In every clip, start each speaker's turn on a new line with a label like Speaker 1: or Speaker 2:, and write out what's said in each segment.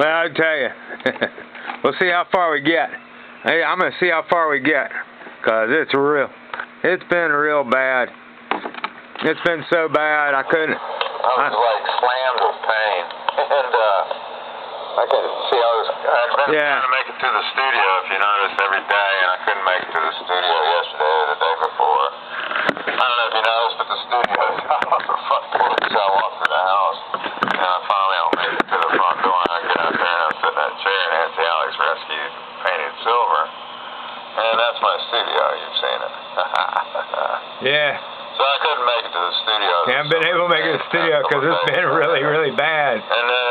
Speaker 1: Well, I'll tell you. We'll see how far we get. Hey, I'm gonna see how far we get, cause it's been real bad. It's been so bad I couldn't.
Speaker 2: I was like slammed with pain, and I couldn't see. I'd been trying to make it to the studio, if you noticed, every day, and I couldn't make it to the studio yesterday or the day before. I don't know if you noticed, but the studio is out off the front porch, so I walked through the house, and finally I'll make it to the front door, and I get out there and I sit in that chair, and Nancy Alex rescued painted silver, and that's my studio. You've seen it.
Speaker 1: Yeah.
Speaker 2: So I couldn't make it to the studio.
Speaker 1: I haven't been able to make it to the studio because it's been really, really bad.
Speaker 2: And then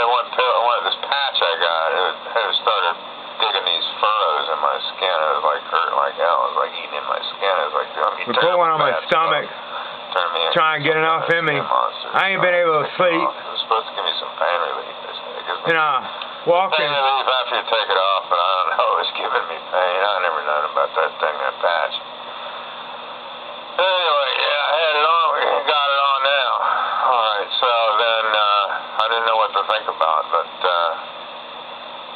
Speaker 2: this patch I got, it started digging these furrows in my skin. It was like hurting like hell. It was like eating in my skin. It was like doing me.
Speaker 1: We put one on my stomach, trying to get enough in me. I ain't been able to sleep.
Speaker 2: It was supposed to give me some pain relief.
Speaker 1: You know, walking.
Speaker 2: Pain relief after you take it off, but I don't know. It was giving me pain. I never known about that thing, that patch. Anyway, yeah, I had it on. We got it on now. All right, so then I didn't know what to think about, but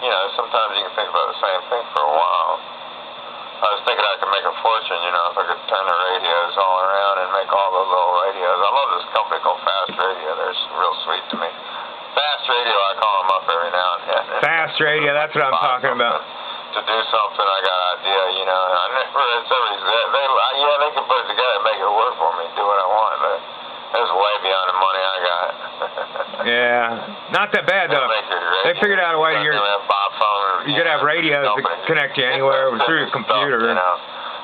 Speaker 2: you know, sometimes you can think about the same thing for a while. I was thinking I could make a fortune, you know, if I could turn the radios all around and make all those little radios. I love this company called Fast Radio. They're real sweet to me. Fast Radio, I call them up every now and then.
Speaker 1: Fast Radio, that's what I'm talking about.
Speaker 2: To do something, I got an idea, you know, and I never, they can put it together and make it work for me, do what I want, but it's way beyond the money I got.
Speaker 1: Yeah, not that bad though. They figured out a way you could have radios that connect you anywhere through your computer.
Speaker 2: You know,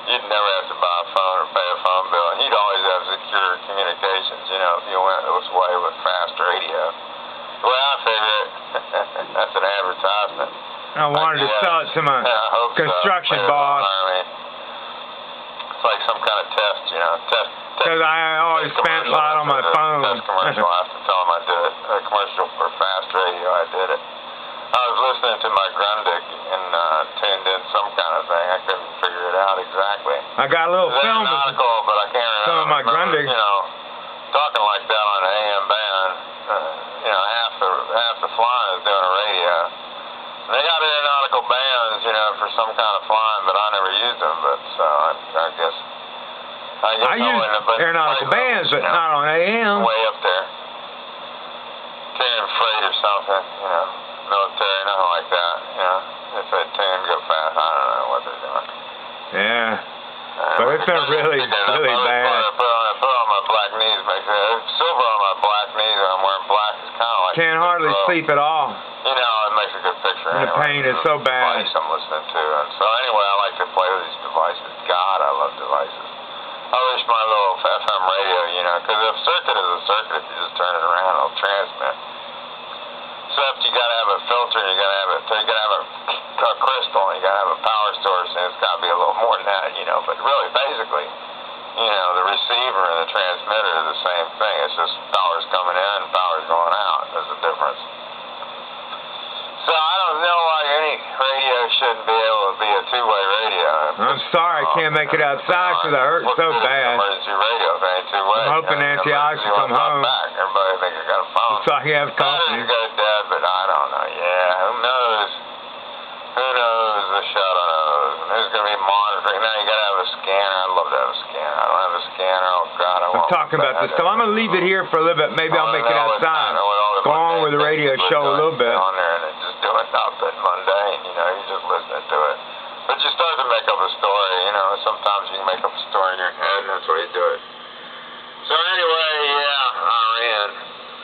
Speaker 2: you'd never have to buy a phone or pay a phone bill, and you'd always have secure communications, you know, if you went this way with Fast Radio. The way I figure it, that's an advertisement.
Speaker 1: I wanted to sell it to my construction boss.
Speaker 2: It's like some kind of test, you know.
Speaker 1: Because I always spent a lot on my phone.
Speaker 2: Test commercial. I have to tell them I did it. A commercial for Fast Radio. I did it. I was listening to my Grundig and tuned in some kind of thing. I couldn't figure it out exactly.
Speaker 1: I got a little film
Speaker 2: of but I can't remember.
Speaker 1: Some of my Grundig.
Speaker 2: You know, talking like that on an AM band. You know, half the flying is doing a radio. They got aeronautical bands, you know, for some kind of flying, but I never used them. But so I guess
Speaker 1: I use aeronautical bands, but not on AM.
Speaker 2: Way up there, carrying freight or something, you know, military, nothing like that. You know, if they tune go fast, I don't know what they're doing.
Speaker 1: Yeah, but it's been really, really bad.
Speaker 2: Put on my black knees, silver on my black knees, and I'm wearing black. It's kind of like
Speaker 1: can't hardly sleep at all.
Speaker 2: You know, it makes a good picture.
Speaker 1: And the pain is so bad.
Speaker 2: I'm listening to, and so anyway, I like to play with these devices. God, I love devices. I wish my little FM radio, you know, because a circuit is a circuit. If you just turn it around, it'll transmit. Except you got to have a filter, you got to have a crystal, you got to have a power source, and it's got to be a little more than that, you know. But really, basically, you know, the receiver and the transmitter are the same thing. It's just power's coming in and power's going out. There's a difference. So I don't know why any radio shouldn't be able to be a two-way radio.
Speaker 1: I'm sorry I can't make it outside because I hurt so bad.
Speaker 2: Emergency radio if it ain't two-way.
Speaker 1: I'm hoping Nancy Alex will come home.
Speaker 2: Everybody think I got a phone.
Speaker 1: So I can have company.
Speaker 2: Batteries go dead, but I don't know. Yeah, who knows? Who knows? The shadow knows. And who's going to be monitoring? Now you got to have a scanner. I'd love to have a scanner. I don't have a scanner. Oh, God, I won't.
Speaker 1: I'm talking about this stuff. I'm going to leave it here for a little bit. Maybe I'll make it outside. Go on with the radio show a little bit.
Speaker 2: On there and it just doing nothing mundane, you know, you're just listening to it. But you start to make up a story, you know, sometimes you can make up a story in your head and that's why you do it. So anyway, yeah, Iran.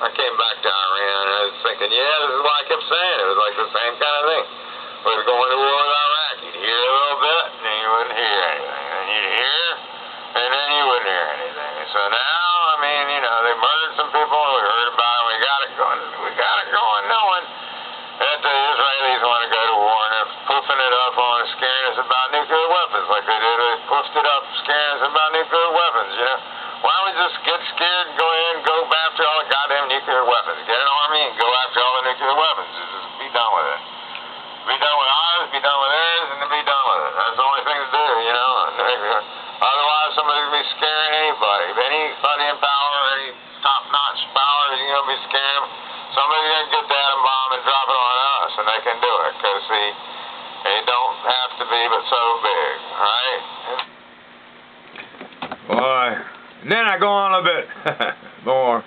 Speaker 2: I came back to Iran and I was thinking, yeah, this is what I kept saying. It was like the same kind of thing. We were going to war with Iraq. You'd hear a little bit and then you wouldn't hear anything. And you'd hear and then you wouldn't hear anything. So now, I mean, you know, they murdered some people. We heard about it. We got it going knowing that the Israelis want to go to war and they're poofing it up on scaring us about nuclear weapons like they did. They poofed it up scaring us about nuclear weapons, you know. Why don't we just get scared and go in and go after all the goddamn nuclear weapons? Get an army and go after all the nuclear weapons. Just be done with it. Be done with ours, be done with theirs, and then be done with it. That's the only thing to do, you know. Otherwise, somebody's going to be scaring anybody. If anybody in power, any top-notch power, you're going to be scaring them. somebody's going to get the atom bomb and drop it on us, and they can do it, because, see, they don't have to be but so big, right?
Speaker 1: Boy, then I go on a bit more.